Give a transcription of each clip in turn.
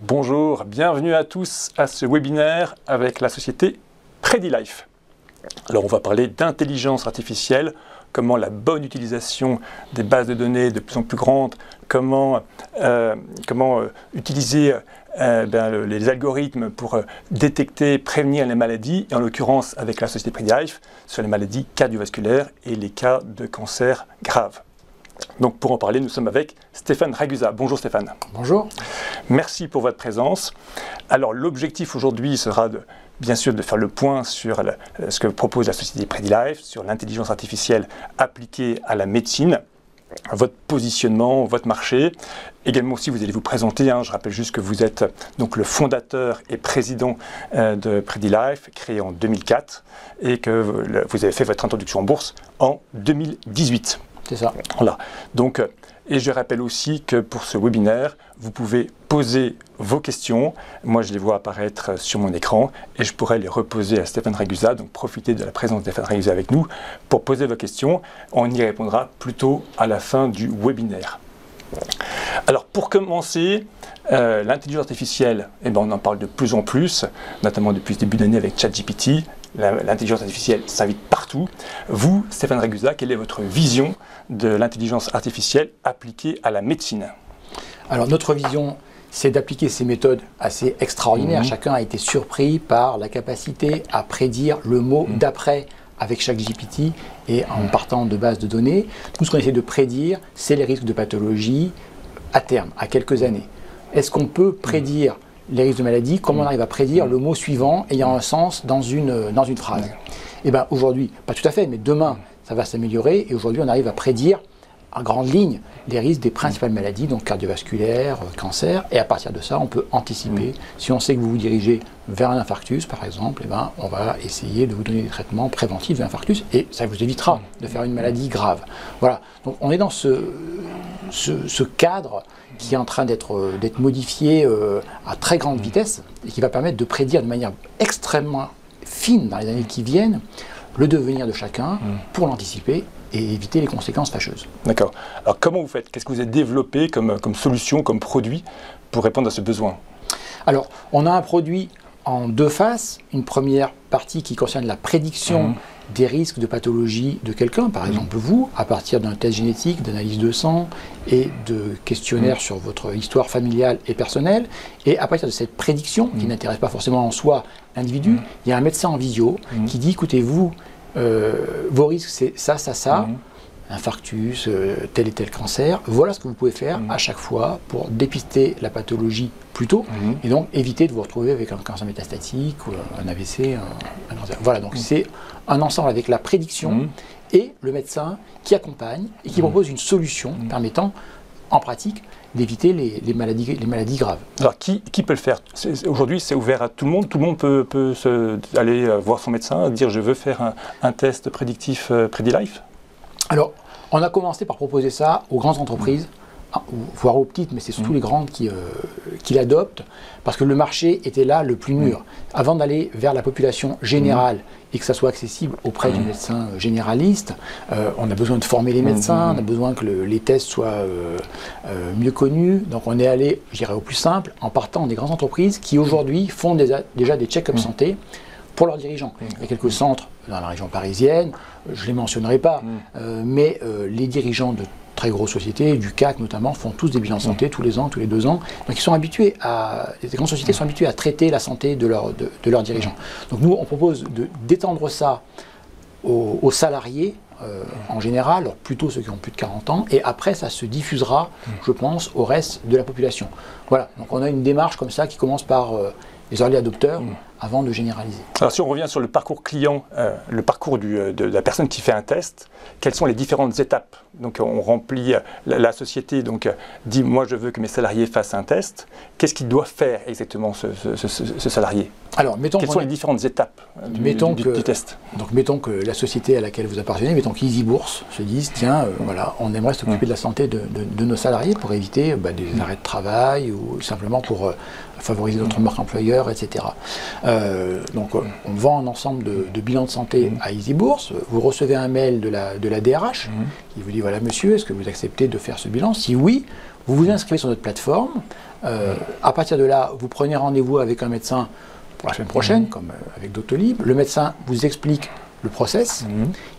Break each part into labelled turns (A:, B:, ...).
A: Bonjour, bienvenue à tous à ce webinaire avec la société PrediLife. Alors on va parler d'intelligence artificielle, comment la bonne utilisation des bases de données de plus en plus grandes, comment utiliser les algorithmes pour détecter, prévenir les maladies, et en l'occurrence avec la société PrediLife sur les maladies cardiovasculaires et les cas de cancer graves. Donc pour en parler, nous sommes avec Stéphane Ragusa. Bonjour Stéphane.
B: Bonjour.
A: Merci pour votre présence. Alors l'objectif aujourd'hui sera bien sûr de faire le point sur ce que propose la société PrediLife, sur l'intelligence artificielle appliquée à la médecine, votre positionnement, votre marché. Également aussi, vous allez vous présenter. Je rappelle juste que vous êtes donc le fondateur et président de PrediLife, créé en 2004, et que vous avez fait votre introduction en bourse en 2018.
B: C'est ça.
A: Voilà. Donc, et je rappelle aussi que pour ce webinaire, vous pouvez poser vos questions. Moi, je les vois apparaître sur mon écran et je pourrais les reposer à Stéphane Ragusa. Donc, profitez de la présence de Stéphane Ragusa avec nous pour poser vos questions. On y répondra plutôt à la fin du webinaire. Alors, pour commencer, l'intelligence artificielle, on en parle de plus en plus, notamment depuis ce début d'année avec ChatGPT. L'intelligence artificielle s'invite partout. Vous, Stéphane Ragusa, quelle est votre vision de l'intelligence artificielle appliquée à la médecine?
B: Alors notre vision, c'est d'appliquer ces méthodes assez extraordinaires. Chacun a été surpris par la capacité à prédire le mot d'après avec ChatGPT et en partant de bases de données. Tout ce qu'on essaie de prédire, c'est les risques de pathologie à terme, à quelques années. Est-ce qu'on peut prédire les risques de maladie? Comment on arrive à prédire le mot suivant ayant un sens dans une phrase? Et bien aujourd'hui, pas tout à fait, mais demain, ça va s'améliorer et aujourd'hui, on arrive à prédire en grande ligne les risques des principales maladies, donc cardiovasculaires, cancer, et à partir de ça, on peut anticiper. Si on sait que vous vous dirigez vers un infarctus, par exemple, on va essayer de vous donner des traitements préventifs de l'infarctus et ça vous évitera de faire une maladie grave. Voilà, donc on est dans ce cadre qui est en train d'être modifié à très grande vitesse et qui va permettre de prédire de manière extrêmement fine dans les années qui viennent le devenir de chacun pour l'anticiper et éviter les conséquences fâcheuses.
A: D'accord. Alors comment vous faites? Qu'est-ce que vous avez développé comme solution, comme produit pour répondre à ce besoin?
B: Alors, on a un produit en deux faces. Une première partie qui concerne la prédiction des risques de pathologie de quelqu'un, par exemple vous, à partir d'un test génétique, d'analyse de sang et de questionnaires sur votre histoire familiale et personnelle. Et à partir de cette prédiction, qui n'intéresse pas forcément en soi l'individu, il y a un médecin en visio qui dit, écoutez, vous, vos risques, c'est ça, infarctus, tel et tel cancer, voilà ce que vous pouvez faire à chaque fois pour dépister la pathologie plus tôt et donc éviter de vous retrouver avec un cancer métastatique ou un AVC, un cancer. Voilà, donc c'est un ensemble avec la prédiction et le médecin qui accompagne et qui propose une solution permettant, en pratique, d'éviter les maladies graves.
A: Alors qui peut le faire? Aujourd'hui, c'est ouvert à tout le monde peut aller voir son médecin, dire je veux faire un test prédictif PrediLife?
B: Alors, on a commencé par proposer ça aux grandes entreprises, voire aux petites, mais c'est surtout les grandes qui l'adoptent, parce que le marché était là le plus mûr. Avant d'aller vers la population générale et que ça soit accessible auprès du médecin généraliste, on a besoin de former les médecins, on a besoin que les tests soient mieux connus. Donc on est allé, je dirais, au plus simple, en partant des grandes entreprises qui aujourd'hui font déjà des check-up santé pour leurs dirigeants. Il y a quelques centres dans la région parisienne, je ne les mentionnerai pas, mais les dirigeants de très grosses sociétés, du CAC notamment, font tous des bilans santé tous les ans, tous les 2 ans. Donc ils sont habitués les grandes sociétés sont habituées à traiter la santé de leurs dirigeants. Donc nous, on propose d'étendre ça aux salariés en général, alors plutôt ceux qui ont plus de 40 ans, et après ça se diffusera, je pense, au reste de la population. Voilà, donc on a une démarche comme ça qui commence par les early adopteurs avant de généraliser.
A: Alors si on revient sur le parcours client, le parcours de la personne qui fait un test, quelles sont les différentes étapes? Donc on remplit, la société dit moi je veux que mes salariés fassent un test. Qu'est-ce qu'il doit faire exactement ce salarié?
B: Alors,
A: quelles sont les différentes étapes du test?
B: Donc mettons que la société à laquelle vous appartenez, mettons qu'Easy Bourse se dise tiens, voilà, on aimerait s'occuper de la santé de nos salariés pour éviter des arrêts de travail ou simplement pour favoriser notre marque employeur, etc. Donc on vend un ensemble de bilans de santé à EasyBourse. Vous recevez un mail de la DRH qui vous dit voilà monsieur, est-ce que vous acceptez de faire ce bilan? Si oui, vous vous inscrivez sur notre plateforme. À partir de là, vous prenez rendez-vous avec un médecin pour la semaine prochaine, comme avec Doctolib. Le médecin vous explique le process.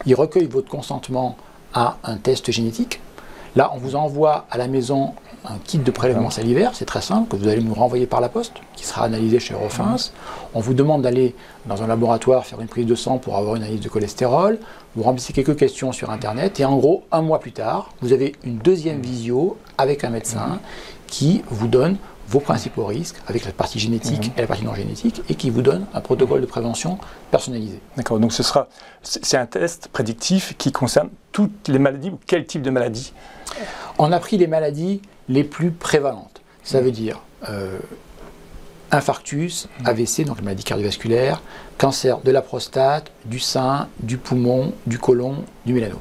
B: Il recueille votre consentement à un test génétique. Là, on vous envoie à la maison un kit de prélèvement salivaire, c'est très simple, que vous allez nous renvoyer par la poste, qui sera analysé chez Eurofins. On vous demande d'aller dans un laboratoire faire une prise de sang pour avoir une analyse de cholestérol. Vous remplissez quelques questions sur Internet et en gros, un mois plus tard, vous avez une deuxième visio avec un médecin qui vous donne vos principaux risques avec la partie génétique et la partie non génétique et qui vous donne un protocole de prévention personnalisé.
A: D'accord, donc c'est un test prédictif qui concerne toutes les maladies ou quel type de maladie?
B: On a pris les maladies les plus prévalentes. Ça veut dire infarctus, AVC, donc la maladie cardiovasculaire, cancer de la prostate, du sein, du poumon, du côlon, du mélanome.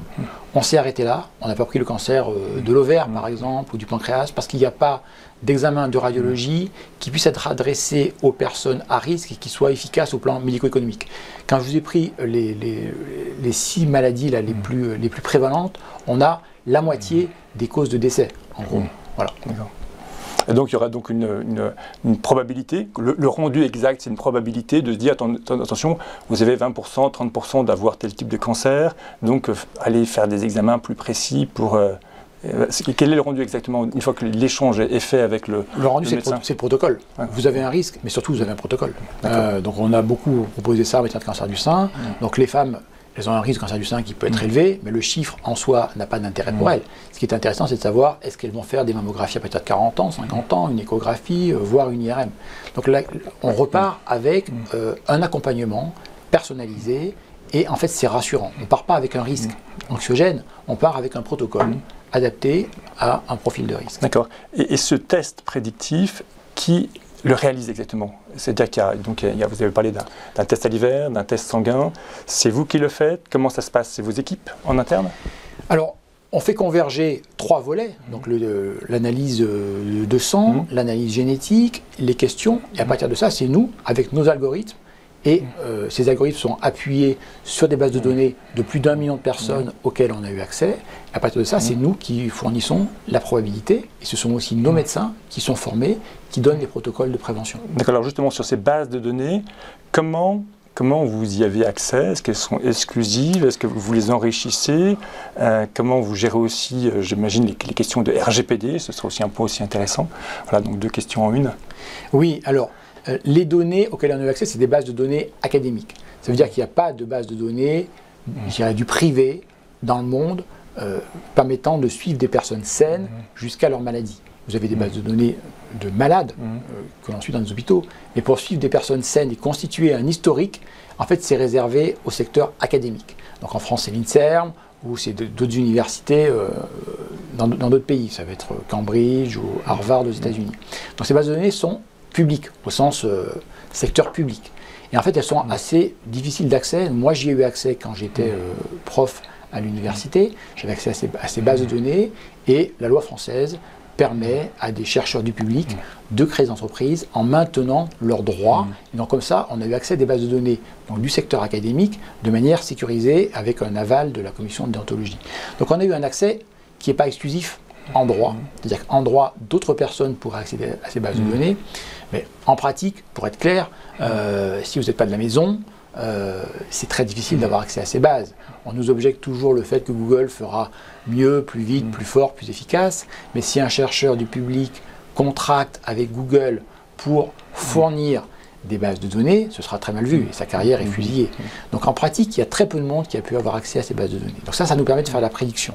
B: On s'est arrêté là, on n'a pas pris le cancer de l'ovaire par exemple, ou du pancréas, parce qu'il n'y a pas d'examen de radiologie qui puisse être adressé aux personnes à risque et qui soit efficace au plan médico-économique. Quand je vous ai pris les 6 maladies là, les plus prévalentes, on a la moitié des causes de décès, en gros. Voilà.
A: Et donc il y aura donc une probabilité, le rendu exact c'est une probabilité de se dire attention, vous avez 20%, 30% d'avoir tel type de cancer, donc allez faire des examens plus précis pour... quel est le rendu exactement une fois que l'échange est fait avec le
B: rendu,
A: médecin?
B: C'est le protocole. Ouais. Vous avez un risque, mais surtout vous avez un protocole. Donc on a beaucoup proposé ça en matière de cancer du sein. Donc les femmes, elles ont un risque de cancer du sein qui peut être élevé, mais le chiffre en soi n'a pas d'intérêt pour elles. Ce qui est intéressant, c'est de savoir est-ce qu'elles vont faire des mammographies à partir de 40 ans, 50 ans, une échographie, voire une IRM. Donc là, on repart avec un accompagnement personnalisé et en fait c'est rassurant. On ne part pas avec un risque anxiogène, on part avec un protocole adapté à un profil de risque.
A: D'accord. Et ce test prédictif, qui le réalise exactement? C'est-à-dire qu'il y a, vous avez parlé d'un test salivaire, d'un test sanguin. C'est vous qui le faites? Comment ça se passe? C'est vos équipes en interne?
B: Alors, on fait converger 3 volets. Donc l'analyse de sang, l'analyse génétique, les questions. Et à partir de ça, c'est nous, avec nos algorithmes. Et ces algorithmes sont appuyés sur des bases de données de plus d'1 million de personnes auxquelles on a eu accès. À partir de ça, c'est nous qui fournissons la probabilité. Et ce sont aussi nos médecins qui sont formés, qui donnent les protocoles de prévention.
A: D'accord, alors justement sur ces bases de données, comment vous y avez accès? Est-ce qu'elles sont exclusives? Est-ce que vous les enrichissez? Comment vous gérez aussi, j'imagine, les questions de RGPD? Ce sera aussi un point aussi intéressant. Voilà, donc 2 questions en une.
B: Oui, alors... les données auxquelles on a eu accès, c'est des bases de données académiques. Ça veut dire qu'il n'y a pas de base de données, je dirais, du privé dans le monde permettant de suivre des personnes saines jusqu'à leur maladie. Vous avez des bases de données de malades que l'on suit dans les hôpitaux, mais pour suivre des personnes saines et constituer un historique, en fait, c'est réservé au secteur académique. Donc en France, c'est l'INSERM, ou c'est d'autres universités dans d'autres pays. Ça va être Cambridge ou Harvard aux États-Unis. Donc ces bases de données sont publiques, au sens secteur public. Et en fait, elles sont assez difficiles d'accès. Moi, j'y ai eu accès quand j'étais prof à l'université. J'avais accès à ces bases de données. Et la loi française permet à des chercheurs du public de créer des entreprises en maintenant leurs droits. Et donc comme ça, on a eu accès à des bases de données donc, du secteur académique de manière sécurisée avec un aval de la commission de déontologie. Donc on a eu un accès qui n'est pas exclusif en droit. C'est-à-dire qu'en droit, d'autres personnes pourraient accéder à ces bases de données. Mais en pratique, pour être clair, si vous n'êtes pas de la maison, c'est très difficile d'avoir accès à ces bases. On nous objecte toujours le fait que Google fera mieux, plus vite, plus fort, plus efficace. Mais si un chercheur du public contracte avec Google pour fournir des bases de données, ce sera très mal vu et sa carrière est fusillée. Donc en pratique, il y a très peu de monde qui a pu avoir accès à ces bases de données. Donc ça nous permet de faire la prédiction.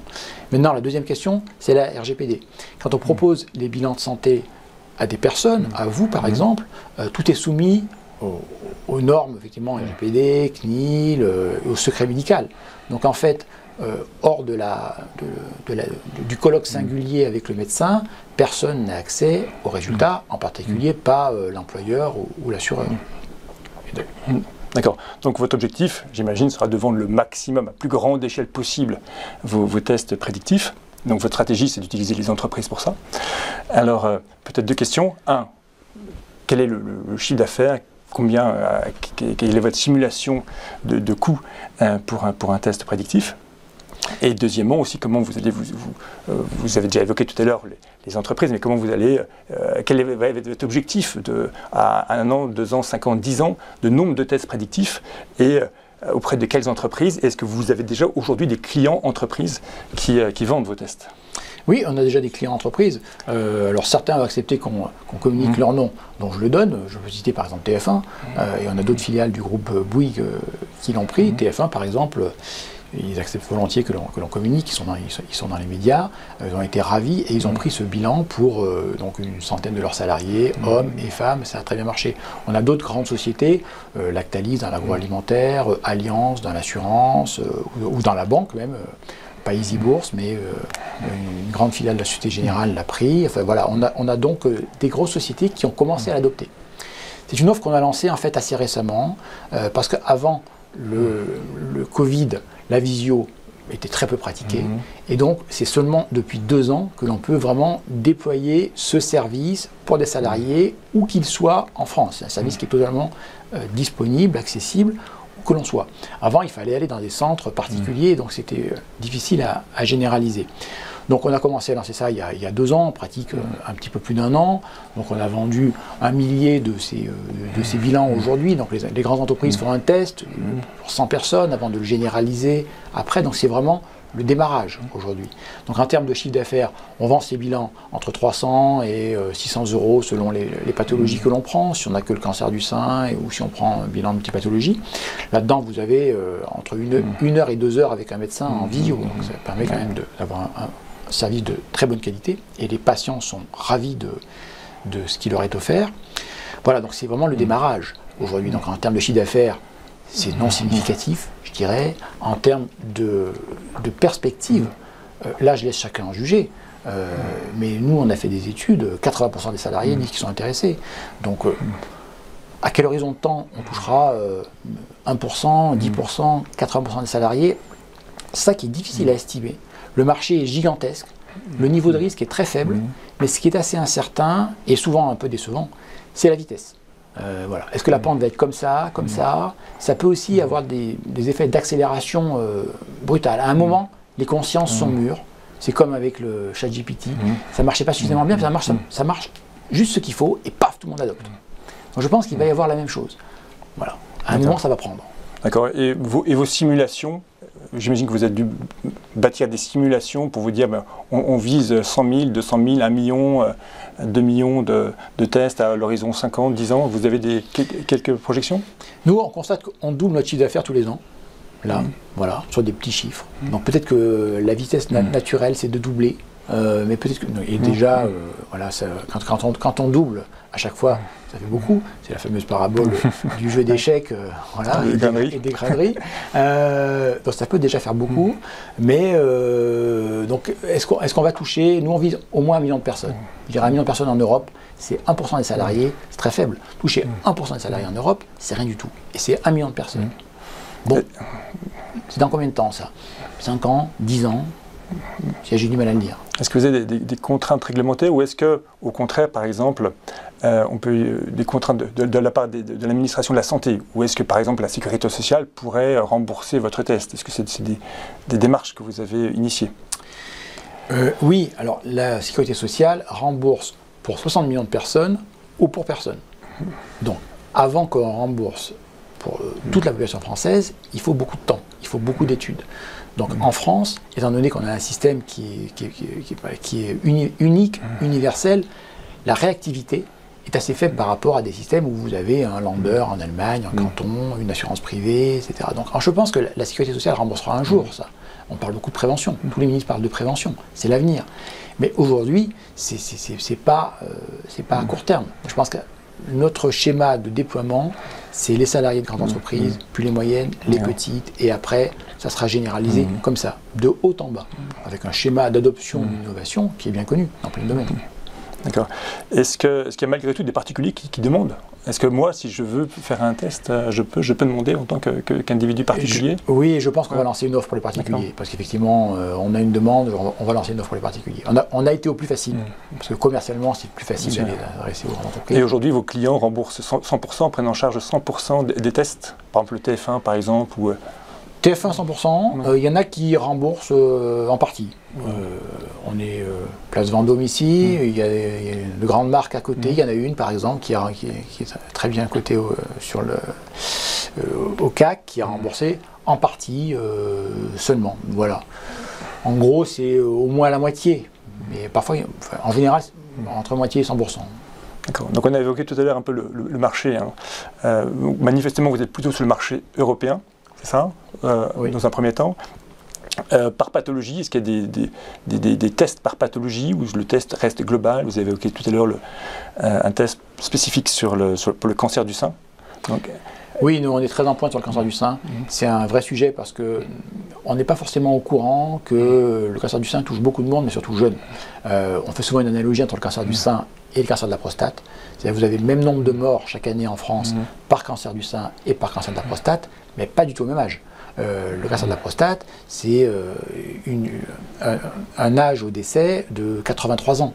B: Maintenant, la deuxième question, c'est la RGPD. Quand on propose les bilans de santé à des personnes, à vous par exemple, tout est soumis aux normes, effectivement, RGPD, CNIL, au secret médical. Donc en fait, hors du colloque singulier avec le médecin, personne n'a accès aux résultats, en particulier pas l'employeur ou l'assureur.
A: D'accord. Donc votre objectif, j'imagine, sera de vendre le maximum, à plus grande échelle possible, vos tests prédictifs. Donc votre stratégie, c'est d'utiliser les entreprises pour ça. Alors, peut-être 2 questions. 1, quel est le chiffre d'affaires? quelle est votre simulation de coût pour un test prédictif? Et deuxièmement aussi, comment vous allez, vous avez déjà évoqué tout à l'heure les entreprises, mais comment vous allez, quel va être votre objectif à 1 an, 2 ans, 5 ans, 10 ans de nombre de tests prédictifs et auprès de quelles entreprises? Est-ce que vous avez déjà aujourd'hui des clients entreprises qui vendent vos tests?
B: Oui, on a déjà des clients entreprises. Alors certains ont accepté qu'on communique leur nom, donc je le donne. Je peux citer par exemple TF1, et on a d'autres filiales du groupe Bouygues qui l'ont pris. TF1 par exemple, ils acceptent volontiers que l'on communique, ils sont dans les médias, ils ont été ravis et ils ont pris ce bilan pour donc une centaine de leurs salariés, hommes et femmes, ça a très bien marché. On a d'autres grandes sociétés, Lactalis dans l'agroalimentaire, Allianz dans l'assurance, ou dans la banque même, pas Easy Bourse, mais une grande filiale de la Société Générale l'a pris. Enfin voilà, on a donc des grosses sociétés qui ont commencé à l'adopter. C'est une offre qu'on a lancée en fait assez récemment, parce qu'avant le Covid, la visio était très peu pratiquée, et donc c'est seulement depuis 2 ans que l'on peut vraiment déployer ce service pour des salariés, où qu'ils soient en France. C'est un service qui est totalement disponible, accessible, où que l'on soit. Avant, il fallait aller dans des centres particuliers, donc c'était difficile à généraliser. Donc on a commencé à lancer ça il y a 2 ans, en pratique un petit peu plus d'1 an. Donc on a vendu 1 millier de ces bilans aujourd'hui. Donc les grandes entreprises font un test pour 100 personnes avant de le généraliser après. Donc c'est vraiment le démarrage aujourd'hui. Donc en termes de chiffre d'affaires, on vend ces bilans entre 300 et 600 euros selon les pathologies que l'on prend, si on n'a que le cancer du sein ou si on prend un bilan de multipathologie. Là-dedans, vous avez entre 1 heure et 2 heures avec un médecin en visio. Donc ça permet quand même d'avoir un service de très bonne qualité et les patients sont ravis de ce qui leur est offert. Voilà, donc c'est vraiment le démarrage aujourd'hui. Donc en termes de chiffre d'affaires, c'est non significatif, je dirais. En termes de perspective, là je laisse chacun en juger. Mais nous, on a fait des études, 80% des salariés disent qu'ils sont intéressés. Donc à quel horizon de temps on touchera 1%, 10%, 80% des salariés? C'est ça qui est difficile à estimer. Le marché est gigantesque, le niveau de risque est très faible, mais ce qui est assez incertain et souvent un peu décevant, c'est la vitesse. Voilà. Est-ce que la pente va être comme ça, comme ça? Ça peut aussi avoir des effets d'accélération brutale. À un moment, les consciences sont mûres. C'est comme avec le ChatGPT. Ça ne marchait pas suffisamment bien, ça marche juste ce qu'il faut et paf, tout le monde adopte. Donc je pense qu'il va y avoir la même chose. Voilà. À un moment, ça va prendre.
A: D'accord. Et vos simulations, j'imagine que vous avez dû bâtir des simulations pour vous dire on vise 100 000, 200 000, 1 million, 2 millions de tests à l'horizon 5 ans, 10 ans. Vous avez quelques projections?
B: Nous, on constate qu'on double notre chiffre d'affaires tous les ans. Là, voilà, sur des petits chiffres. Donc peut-être que la vitesse naturelle, c'est de doubler. Mais peut-être que et déjà, voilà, ça, quand on double à chaque fois, ça fait beaucoup. C'est la fameuse parabole du jeu d'échecs, voilà, et des graineries. Donc ça peut déjà faire beaucoup. Mais donc est-ce qu'on va toucher? Nous, on vise au moins 1 million de personnes. Je dirais 1 million de personnes en Europe, c'est 1% des salariés, c'est très faible. Toucher 1% des salariés en Europe, c'est rien du tout. Et c'est 1 million de personnes. Bon, c'est dans combien de temps ça? 5 ans, 10 ans? J'ai du mal à le dire.
A: Est-ce que vous avez des contraintes réglementaires ou est-ce que, au contraire, par exemple, on peut des contraintes de la part de l'administration de la santé, ou est-ce que, par exemple, la sécurité sociale pourrait rembourser votre test? Est-ce que c'est des démarches que vous avez initiées?
B: Oui, alors la sécurité sociale rembourse pour 60 millions de personnes ou pour personne. Donc, avant qu'on rembourse pour toute la population française, il faut beaucoup de temps, il faut beaucoup d'études. Donc en France, étant donné qu'on a un système qui est unique, universel, la réactivité est assez faible par rapport à des systèmes où vous avez un Länder en Allemagne, un canton, une assurance privée, etc. Donc je pense que la sécurité sociale remboursera un jour ça. On parle beaucoup de prévention, tous les ministres parlent de prévention, c'est l'avenir. Mais aujourd'hui, c'est pas à court terme. Je pense que notre schéma de déploiement, c'est les salariés de grandes entreprises, puis les moyennes, les petites, et après, ça sera généralisé comme ça, de haut en bas, avec un schéma d'adoption d'innovation qui est bien connu dans plein de domaines.
A: D'accord. Est-ce qu'il y a malgré tout des particuliers qui demandent Est-ce que moi, si je veux faire un test, je peux demander en tant qu'individu particulier?
B: Oui, je pense qu'on va lancer une offre pour les particuliers. Parce qu'effectivement, on a une demande, on va lancer une offre pour les particuliers. On a été au plus facile. Parce que commercialement, c'est plus facile d'aller adresser aux entreprises.
A: Et aujourd'hui, vos clients remboursent 100%, prennent en charge 100% des tests? Par exemple, le TF1, par exemple, ou...
B: TF1 100%, il y en a qui remboursent en partie. On est place Vendôme ici, il y a de grandes marques à côté, il y en a une par exemple qui est très bien cotée au CAC, qui a remboursé en partie seulement. Voilà. En gros, c'est au moins la moitié, mais parfois, en général, entre moitié et 100%.
A: D'accord. Donc on a évoqué tout à l'heure un peu le marché. Hein. Manifestement, vous êtes plutôt sur le marché européen. C'est ça, oui. Dans un premier temps. Par pathologie, est-ce qu'il y a des tests par pathologie ou le test reste global? Vous avez évoqué tout à l'heure un test spécifique pour le cancer du sein. Donc,
B: oui, nous on est très en pointe sur le cancer du sein. C'est un vrai sujet parce qu'on n'est pas forcément au courant que le cancer du sein touche beaucoup de monde, mais surtout jeune. On fait souvent une analogie entre le cancer du sein et le cancer de la prostate. C'est-à-dire que vous avez le même nombre de morts chaque année en France par cancer du sein et par cancer de la prostate, mais pas du tout au même âge. Le cancer de la prostate, c'est un âge au décès de 83 ans.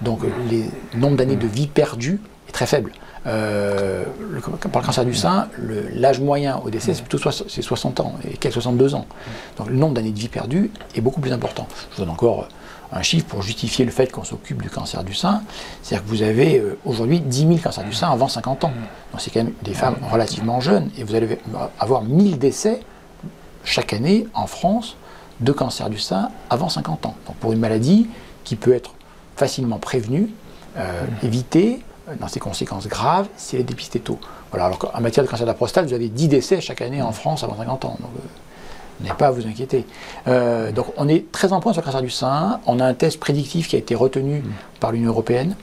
B: Donc le nombre d'années de vie perdues est très faible. Pour le cancer du sein, l'âge moyen au décès, c'est plutôt 60 ans, et quelques 62 ans. Donc le nombre d'années de vie perdues est beaucoup plus important. Je vous donne encore un chiffre pour justifier le fait qu'on s'occupe du cancer du sein. C'est-à-dire que vous avez aujourd'hui 10 000 cancers du sein avant 50 ans. Donc c'est quand même des femmes relativement jeunes, et vous allez avoir 1000 décès chaque année en France de cancer du sein avant 50 ans. Donc pour une maladie qui peut être facilement prévenue, évitée, dans ses conséquences graves, si elle est dépistée tôt. Voilà, alors qu'en matière de cancer de la prostate, vous avez 10 décès chaque année en France avant 50 ans. Donc, vous n'avez pas à vous inquiéter. Donc on est très en point sur le cancer du sein. On a un test prédictif qui a été retenu par l'Union européenne,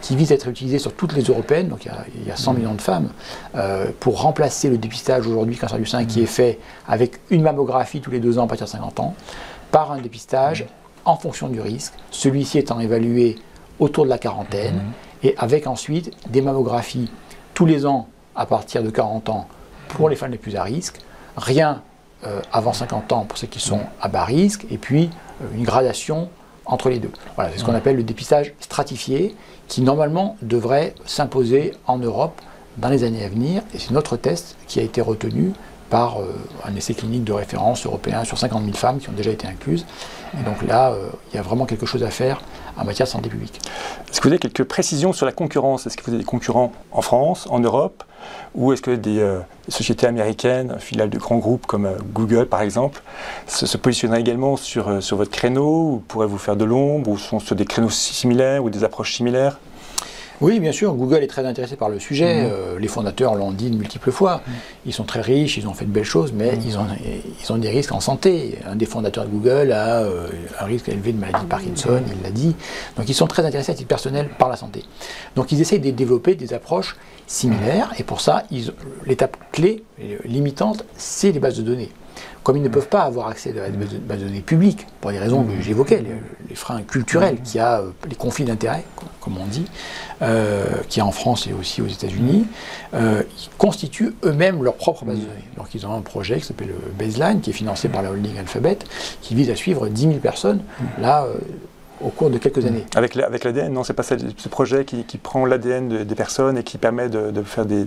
B: qui vise à être utilisé sur toutes les européennes, donc il y a 100 millions de femmes, pour remplacer le dépistage aujourd'hui du cancer du sein qui est fait avec une mammographie tous les 2 ans à partir de 50 ans, par un dépistage en fonction du risque, celui-ci étant évalué autour de la quarantaine, et avec ensuite des mammographies tous les ans à partir de 40 ans pour les femmes les plus à risque, rien avant 50 ans pour ceux qui sont à bas risque, et puis une gradation entre les deux. Voilà, c'est ce qu'on appelle le dépistage stratifié, qui normalement devrait s'imposer en Europe dans les années à venir, et c'est notre test qui a été retenu par un essai clinique de référence européen sur 50 000 femmes qui ont déjà été incluses. Et donc là, il y a vraiment quelque chose à faire en matière de santé publique.
A: Est-ce que vous avez quelques précisions sur la concurrence? Est-ce que vous avez des concurrents en France, en Europe, ou est-ce que des sociétés américaines, filiales de grands groupes comme Google par exemple, se positionneraient également sur votre créneau, ou pourraient vous faire de l'ombre, ou sont sur des créneaux similaires ou des approches similaires?
B: Oui, bien sûr, Google est très intéressé par le sujet. Les fondateurs l'ont dit de multiples fois. Ils sont très riches, ils ont fait de belles choses, mais ils ont des risques en santé. Un des fondateurs de Google a un risque élevé de maladie de Parkinson, il l'a dit. Donc ils sont très intéressés à titre personnel par la santé. Donc ils essayent de développer des approches similaires, et pour ça, l'étape clé, limitante, c'est les bases de données. Comme ils ne peuvent pas avoir accès à des bases de données publiques, pour les raisons que j'évoquais, les freins culturels, qu'il y a les conflits d'intérêts, comme on dit, qu'il y a en France et aussi aux États-Unis, ils constituent eux-mêmes leur propre base de données. Donc ils ont un projet qui s'appelle Baseline, qui est financé par la holding Alphabet, qui vise à suivre 10 000 personnes, là, au cours de quelques années.
A: Avec l'ADN, non, c'est pas ce projet qui prend l'ADN des personnes et qui permet de faire des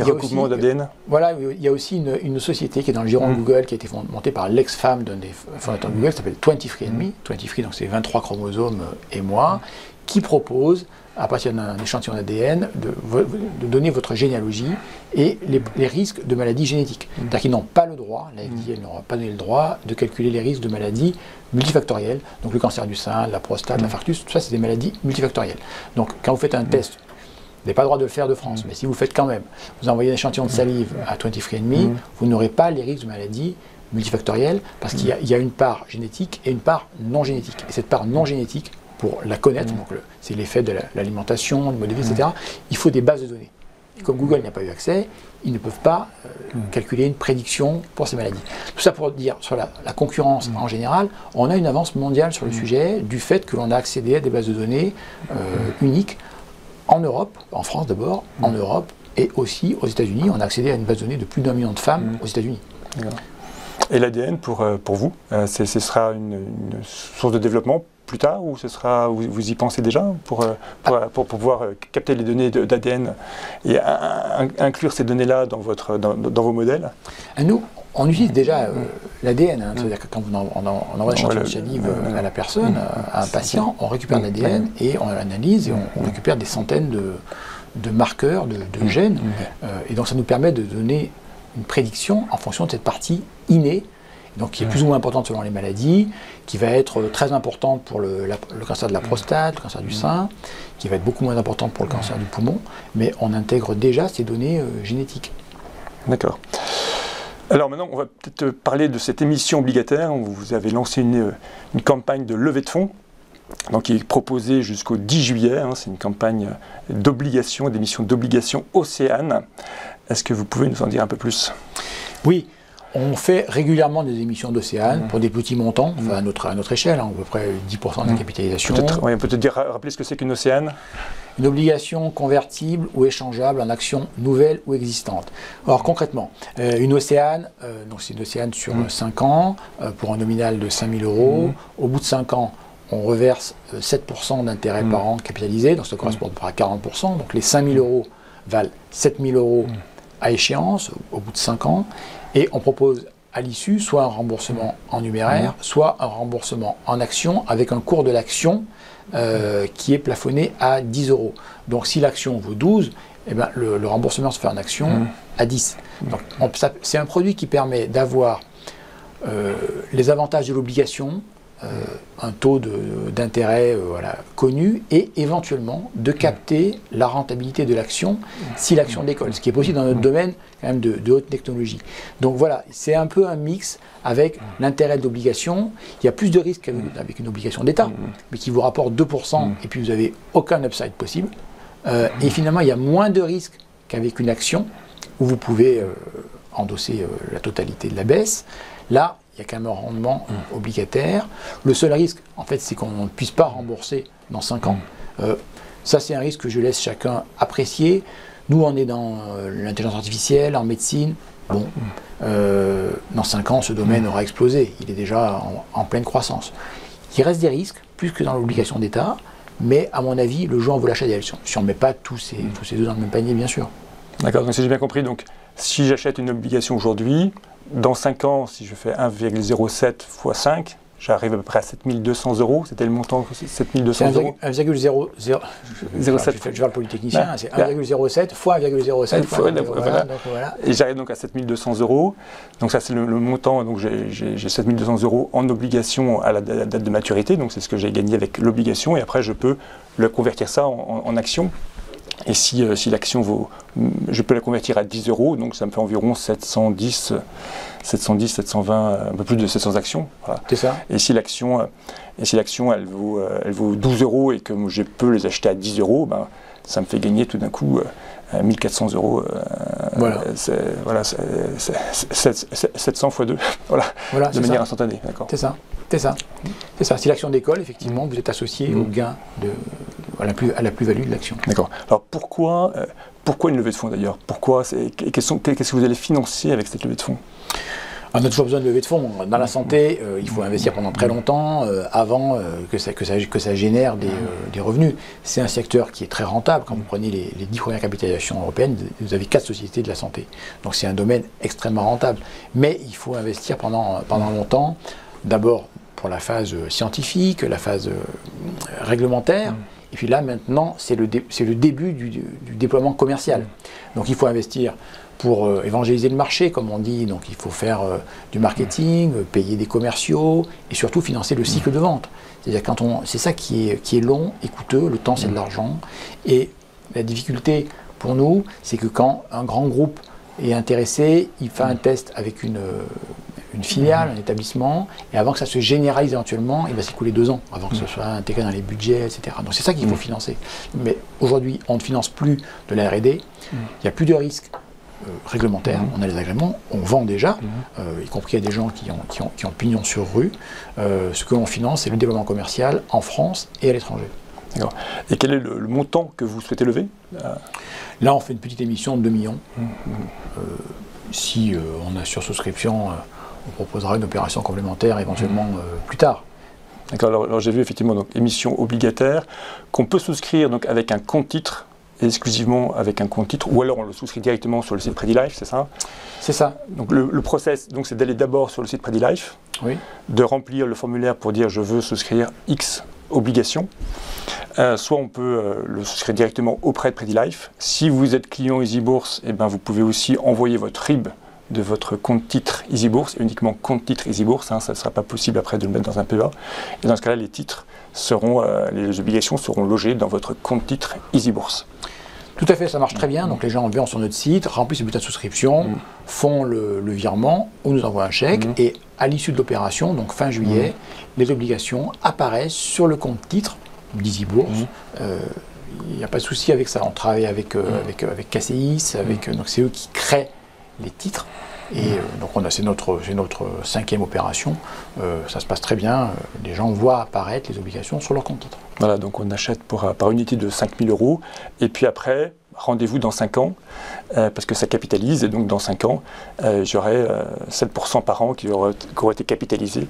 A: recoupements d'ADN? Voilà,
B: il y a aussi une société qui est dans le giron de Google, qui a été montée par l'ex-femme d'un des fondateurs de Google, qui s'appelle 23andMe. 23, donc c'est 23 chromosomes et moi, qui propose, à partir d'un échantillon d'ADN, de donner votre généalogie et les risques de maladies génétiques. C'est-à-dire qu'ils n'ont pas le droit, la FDA n'aura pas donné le droit de calculer les risques de maladies multifactorielles. Donc le cancer du sein, la prostate, l'infarctus, tout ça c'est des maladies multifactorielles. Donc quand vous faites un test, vous n'avez pas le droit de le faire de France, mais si vous le faites quand même, vous envoyez un échantillon de salive à 23andMe, vous n'aurez pas les risques de maladies multifactorielles, parce qu'il y a une part génétique et une part non génétique. Et cette part non génétique, pour la connaître, donc c'est l'effet de l'alimentation, du mode de vie, etc., il faut des bases de données. Et comme Google n'a pas eu accès, ils ne peuvent pas calculer une prédiction pour ces maladies. Tout ça pour dire, sur la concurrence en général, on a une avance mondiale sur le sujet du fait que l'on a accédé à des bases de données uniques, en Europe, en France d'abord, en Europe, et aussi aux États-Unis. On a accédé à une base de données de plus d'1 million de femmes aux États-Unis.
A: Et l'ADN, pour vous, ce sera une source de développement plus tard, ou vous y pensez déjà pour pouvoir capter les données d'ADN et inclure ces données-là dans vos modèles?
B: Nous, on utilise déjà l'ADN, c'est-à-dire que quand on envoie un échantillon de salive à la personne, à un patient, on récupère l'ADN et on l'analyse et on récupère des centaines de marqueurs, de gènes, et donc ça nous permet de donner une prédiction en fonction de cette partie innée, donc qui est plus ou moins importante selon les maladies, qui va être très importante pour le cancer de la prostate, le cancer du sein, qui va être beaucoup moins importante pour le cancer du poumon, mais on intègre déjà ces données génétiques.
A: D'accord. Alors maintenant, on va peut-être parler de cette émission obligataire. Vous avez lancé une campagne de levée de fonds, donc qui est proposée jusqu'au 10 juillet. C'est une campagne d'obligation, d'émission d'obligation Océane. Est-ce que vous pouvez nous en dire un peu plus?
B: Oui, on fait régulièrement des émissions d'Océane pour des petits montants, enfin à notre échelle, à peu près 10% de la capitalisation.
A: Peut-être rappeler ce que c'est qu'une Océane?
B: Une obligation convertible ou échangeable en actions nouvelles ou existantes. Alors concrètement, une Océane, donc c'est une Océane sur 5 ans, pour un nominal de 5 000 €. Au bout de 5 ans, on reverse 7% d'intérêt par an capitalisé, donc ça correspond à 40%. Donc les 5 000 € valent 7 000 € à échéance, au bout de 5 ans. Et on propose à l'issue soit un remboursement en numéraire, soit un remboursement en actions avec un cours de l'action qui est plafonné à 10 €. Donc si l'action vaut 12, eh ben, le remboursement se fait en action à 10. Donc c'est un produit qui permet d'avoir les avantages de l'obligation, un taux d'intérêt connu, et éventuellement de capter la rentabilité de l'action si l'action décolle, ce qui est possible dans notre domaine quand même de haute technologie. Donc voilà, c'est un peu un mix avec l'intérêt de l'obligation. Il y a plus de risques avec une obligation d'État, mais qui vous rapporte 2% et puis vous n'avez aucun upside possible. Et finalement, il y a moins de risques qu'avec une action où vous pouvez endosser la totalité de la baisse. Là, il y a quand même un rendement obligataire. Le seul risque, en fait, c'est qu'on ne puisse pas rembourser dans 5 ans. Ça, c'est un risque que je laisse chacun apprécier. Nous, on est dans l'intelligence artificielle, en médecine. Bon, dans 5 ans, ce domaine aura explosé. Il est déjà en pleine croissance. Il reste des risques, plus que dans l'obligation d'État, mais à mon avis, le jeu en vaut la chandelle. Si on ne met pas tous ces deux dans le même panier, bien sûr.
A: D'accord, donc si j'ai bien compris, donc, si j'achète une obligation aujourd'hui, dans 5 ans, si je fais 1,07 x 5, j'arrive à peu près à 7 200 €. C'était le montant, 7 200 €.
B: 1,07. Je vais le polytechnicien, c'est 1,07 fois 1,07. Voilà.
A: Et j'arrive donc à 7 200 €. Donc ça, c'est le montant. Donc j'ai 7 200 € en obligation à la date de maturité. Donc c'est ce que j'ai gagné avec l'obligation. Et après, je peux le convertir ça en action. Et si l'action vaut, je peux la convertir à 10 €, donc ça me fait environ 710, 720, un peu plus de 700 actions. Voilà.
B: C'est ça.
A: Et si l'action, elle vaut 12 € et que je peux les acheter à 10 €, ben, ça me fait gagner tout d'un coup 1 400 €.
B: Voilà.
A: 700 x 2, voilà, de manière instantanée.
B: C'est ça. Si l'action décolle, effectivement, vous êtes associé au gain, à la plus-value de l'action.
A: D'accord. Alors pourquoi une levée de fonds d'ailleurs? Qu'est-ce que vous allez financer avec cette levée de fonds?
B: On a toujours besoin de levée de fonds. Dans la santé, il faut investir pendant très longtemps avant que ça génère des revenus. C'est un secteur qui est très rentable. Quand vous prenez les 10 premières capitalisations européennes, vous avez 4 sociétés de la santé. Donc c'est un domaine extrêmement rentable. Mais il faut investir pendant longtemps. D'abord pour la phase scientifique, la phase réglementaire. Et puis là, maintenant, c'est le début du déploiement commercial. Donc il faut investir pour évangéliser le marché, comme on dit. Donc il faut faire du marketing, payer des commerciaux et surtout financer le cycle de vente. C'est-à-dire c'est ça qui est long et coûteux. Le temps, c'est de l'argent. Et la difficulté pour nous, c'est que quand un grand groupe est intéressé, il fait un test avec une filiale, un établissement, et avant que ça se généralise éventuellement, il va s'écouler 2 ans, avant que ce soit intégré dans les budgets, etc. Donc c'est ça qu'il faut financer. Mais aujourd'hui, on ne finance plus de la R&D, il n'y a plus de risques réglementaires, on a les agréments, on vend déjà, y compris à des gens qui ont pignon sur rue. Ce que l'on finance, c'est le développement commercial en France et à l'étranger.
A: Et quel est le montant que vous souhaitez lever?
B: Là, on fait une petite émission de 2 millions. Si on a sur souscription, on proposera une opération complémentaire éventuellement plus tard.
A: D'accord, alors j'ai vu effectivement donc, émission obligataire qu'on peut souscrire donc, avec un compte titre, exclusivement avec un compte titre, ou alors on le souscrit directement sur le site PreadyLife, c'est ça?
B: C'est ça.
A: Donc le process, donc, c'est d'aller d'abord sur le site PreadyLife,
B: oui,
A: de remplir le formulaire pour dire je veux souscrire X obligations. Soit on peut le souscrire directement auprès de PreadyLife. Si vous êtes client EasyBourse, eh ben, vous pouvez aussi envoyer votre RIB de votre compte titre EasyBourse, uniquement compte titre EasyBourse, ça ne sera pas possible après de le mettre dans un PEA. Et dans ce cas-là, les titres seront, les obligations seront logées dans votre compte titre EasyBourse.
B: Tout à fait, ça marche très bien. Donc les gens viennent sur notre site, remplissent le bulletin de souscription, font le virement, on nous envoie un chèque et à l'issue de l'opération, donc fin juillet, les obligations apparaissent sur le compte titre d'EasyBourse. Il n'y a pas de souci avec ça. On travaille avec KCIS, donc c'est eux qui créent les titres. Et donc c'est notre 5e opération. Ça se passe très bien. Les gens voient apparaître les obligations sur leur compte titre.
A: Voilà, donc on achète par unité de 5 000 €. Et puis après, rendez-vous dans 5 ans, parce que ça capitalise. Et donc dans 5 ans, j'aurai 7% par an qui auraient été capitalisés,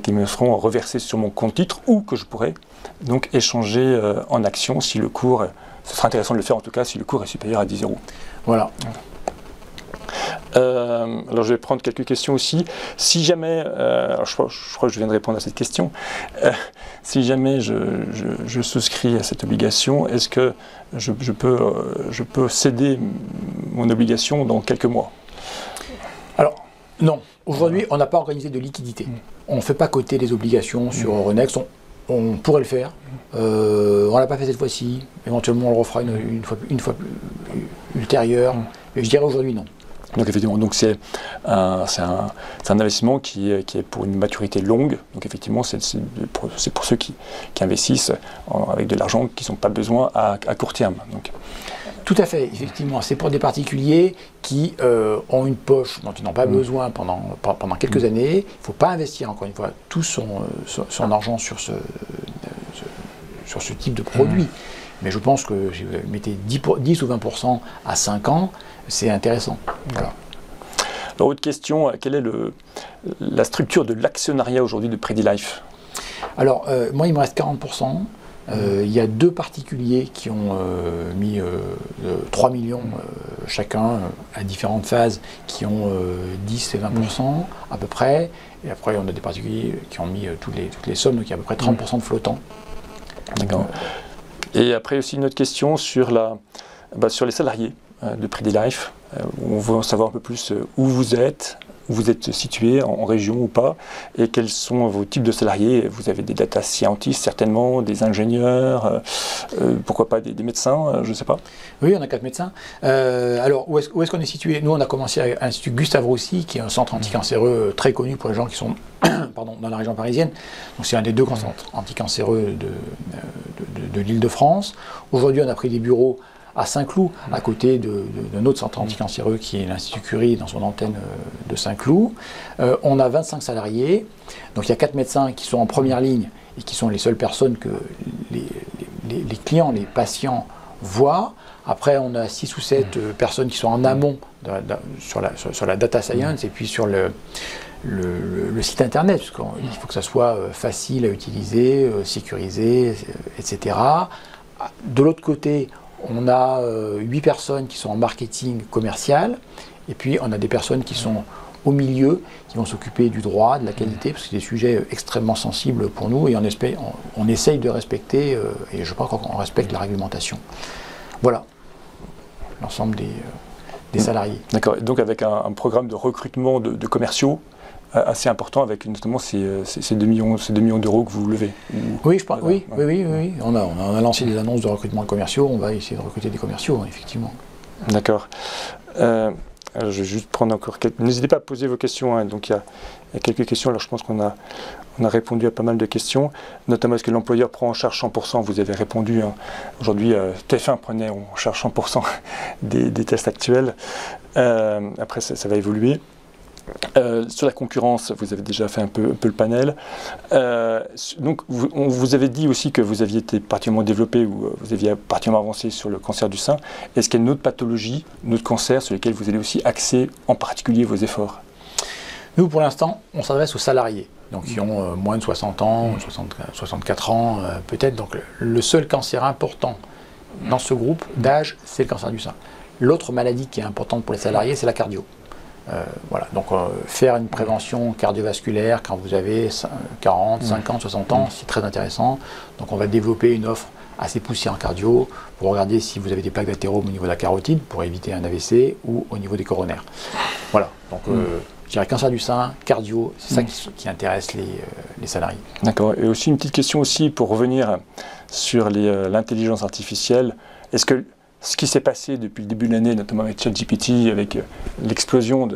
A: qui me seront reversés sur mon compte titre, ou que je pourrais donc échanger en actions si le cours, ce sera intéressant de le faire en tout cas, si le cours est supérieur à 10 €.
B: Voilà.
A: Alors je vais prendre quelques questions aussi. Si jamais, alors je crois que je viens de répondre à cette question, si jamais je souscris à cette obligation, est-ce que je peux céder mon obligation dans quelques mois?
B: Alors non, aujourd'hui on n'a pas organisé de liquidité. On ne fait pas coter les obligations sur Euronext, on pourrait le faire. On ne l'a pas fait cette fois-ci, éventuellement on le refera une fois ultérieure, mais je dirais aujourd'hui non.
A: Donc effectivement, c'est un investissement qui est pour une maturité longue. Donc effectivement, c'est pour ceux qui investissent avec de l'argent qui n'ont pas besoin à court terme. Donc.
B: Tout à fait, effectivement. C'est pour des particuliers qui ont une poche dont ils n'ont pas besoin pendant quelques années. Il ne faut pas investir, encore une fois, tout son argent sur ce type de produit. Mais je pense que si vous mettez 10 ou 20% à 5 ans, c'est intéressant. Voilà.
A: Alors, autre question, quelle est la structure de l'actionnariat aujourd'hui de PreadyLife?
B: Alors, moi, il me reste 40%. Il y a 2 particuliers qui ont mis 3 millions chacun à différentes phases, qui ont 10 et 20% à peu près. Et après, on a des particuliers qui ont mis toutes les sommes, donc il y a à peu près 30% de flottants.
A: D'accord. Et après aussi une autre question sur les salariés de PreadyLife. On veut en savoir un peu plus où vous êtes situé en région ou pas, et quels sont vos types de salariés. Vous avez des data scientists certainement, des ingénieurs, pourquoi pas des médecins, je ne sais pas.
B: Oui, on a 4 médecins. Alors, où est-ce qu'on est situé? Nous, on a commencé à l'Institut Gustave Roussy, qui est un centre anticancéreux très connu pour les gens qui sont dans la région parisienne. Donc, c'est un des 2 grands centres anticancéreux de l'Île-de-France. Aujourd'hui, on a pris des bureaux à Saint-Cloud, à côté d'un autre centre anticancéreux qui est l'Institut Curie dans son antenne de Saint-Cloud. On a 25 salariés, donc il y a 4 médecins qui sont en première ligne et qui sont les seules personnes que les clients, les patients voient. Après, on a 6 ou 7 personnes qui sont en amont sur la data science et puis sur le site internet, parce qu'il faut que ça soit facile à utiliser, sécurisé, etc. De l'autre côté, on a 8 personnes qui sont en marketing commercial, et puis on a des personnes qui sont au milieu, qui vont s'occuper du droit, de la qualité, parce que c'est des sujets extrêmement sensibles pour nous, et on essaye de respecter, et je crois qu'on respecte la réglementation. Voilà, l'ensemble des salariés.
A: D'accord, donc avec un programme de recrutement de commerciaux assez important, avec notamment ces 2 millions d'euros que vous levez.
B: Oui, je pense. Oui. On a lancé des annonces de recrutement de commerciaux. On va essayer de recruter des commerciaux, effectivement.
A: D'accord. Alors je vais juste prendre encore quelques... N'hésitez pas à poser vos questions. Hein. Donc il y a quelques questions. Alors je pense qu'on a répondu à pas mal de questions. Notamment, est-ce que l'employeur prend en charge 100%? Vous avez répondu. Hein. Aujourd'hui, TF1 prenait en charge 100% des tests actuels. Après, ça va évoluer. Sur la concurrence, vous avez déjà fait un peu le panel. Donc, vous avez dit aussi que vous aviez été particulièrement développé ou vous aviez particulièrement avancé sur le cancer du sein. Est-ce qu'il y a une autre pathologie, un autre cancer sur lequel vous allez aussi axer en particulier vos efforts?
B: Nous, pour l'instant, on s'adresse aux salariés, donc qui ont moins de 60 ans, 64 ans peut-être. Donc le seul cancer important dans ce groupe d'âge, c'est le cancer du sein. L'autre maladie qui est importante pour les salariés, c'est la cardio. Voilà, donc faire une prévention cardiovasculaire quand vous avez 40, 50, 60 ans, c'est très intéressant. Donc on va développer une offre assez poussée en cardio pour regarder si vous avez des plaques d'athérome au niveau de la carotide pour éviter un AVC ou au niveau des coronaires. Voilà, donc je dirais cancer du sein, cardio, c'est ça qui intéresse les salariés. D'accord,
A: et aussi une petite question aussi pour revenir sur l'intelligence artificielle. Est-ce que ce qui s'est passé depuis le début de l'année, notamment avec ChatGPT, avec l'explosion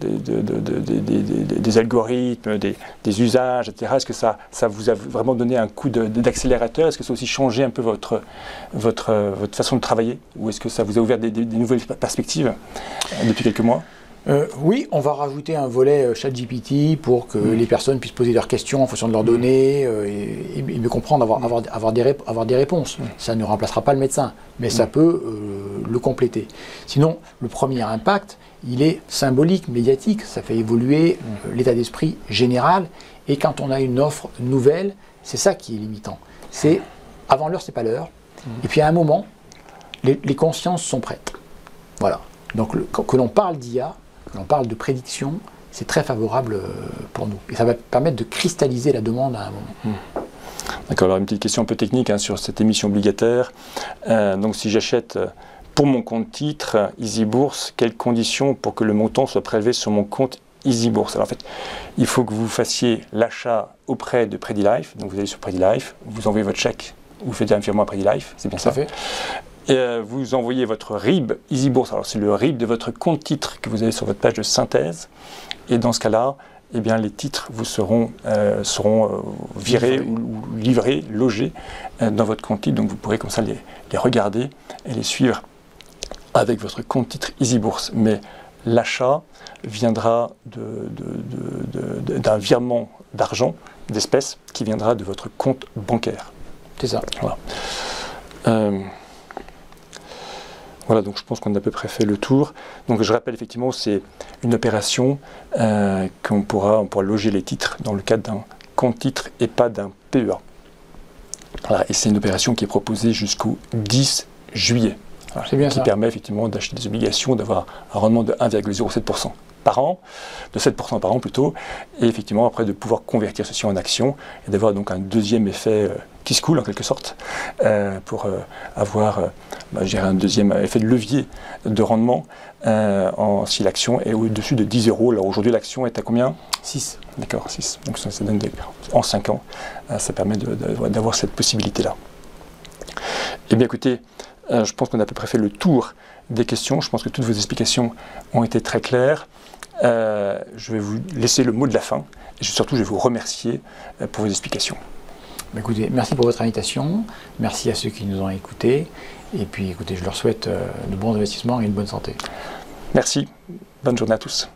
A: des algorithmes, des usages, etc., est-ce que ça vous a vraiment donné un coup d'accélérateur? Est-ce que ça a aussi changé un peu votre façon de travailler? Ou est-ce que ça vous a ouvert des nouvelles perspectives depuis quelques mois?
B: Oui, on va rajouter un volet ChatGPT pour que les personnes puissent poser leurs questions en fonction de leurs données et mieux comprendre, avoir des réponses. Ça ne remplacera pas le médecin, mais ça peut le compléter. Sinon, le premier impact, il est symbolique, médiatique, ça fait évoluer l'état d'esprit général. Et quand on a une offre nouvelle, c'est ça qui est limitant. C'est avant l'heure, c'est pas l'heure. Et puis à un moment, les consciences sont prêtes. Voilà. Donc que l'on parle d'IA, que l'on parle de prédiction, c'est très favorable pour nous. Et ça va permettre de cristalliser la demande à un moment.
A: D'accord, alors une petite question un peu technique sur cette émission obligataire. Donc si j'achète pour mon compte titre EasyBourse, quelles conditions pour que le montant soit prélevé sur mon compte EasyBourse? Alors en fait, il faut que vous fassiez l'achat auprès de PrediLife. Donc vous allez sur PrediLife, vous envoyez votre chèque, vous faites un virement à PrediLife, c'est bien ça?
B: Fait.
A: Et vous envoyez votre RIB EasyBourse. Alors c'est le RIB de votre compte titre que vous avez sur votre page de synthèse. Et dans ce cas-là, eh bien, les titres vous seront virés ou livrés, logés dans votre compte titre. Donc vous pourrez comme ça les regarder et les suivre avec votre compte titre EasyBourse. Mais l'achat viendra d'un virement d'argent, d'espèces, qui viendra de votre compte bancaire.
B: C'est ça.
A: Voilà. Voilà, donc je pense qu'on a à peu près fait le tour. Donc je rappelle effectivement, c'est une opération qu'on pourra loger les titres dans le cadre d'un compte titre et pas d'un PEA. Voilà, et c'est une opération qui est proposée jusqu'au 10 juillet. Voilà,
B: c'est bien
A: qui permet effectivement d'acheter des obligations, d'avoir un rendement de 1,07% par an, de 7% par an plutôt, et effectivement après de pouvoir convertir ceci en actions et d'avoir donc un deuxième effet qui se coule en quelque sorte pour avoir je dirais un deuxième effet de levier de rendement si l'action est au-dessus de 10 €. Alors aujourd'hui l'action est à combien?
B: 6.
A: D'accord, 6. Donc ça donne en 5 ans, ça permet d'avoir cette possibilité-là. Eh bien écoutez, je pense qu'on a à peu près fait le tour des questions. Je pense que toutes vos explications ont été très claires. Je vais vous laisser le mot de la fin et surtout je vais vous remercier pour vos explications.
B: Écoutez, merci pour votre invitation, merci à ceux qui nous ont écoutés et puis écoutez, je leur souhaite de bons investissements et une bonne santé.
A: Merci, bonne journée à tous.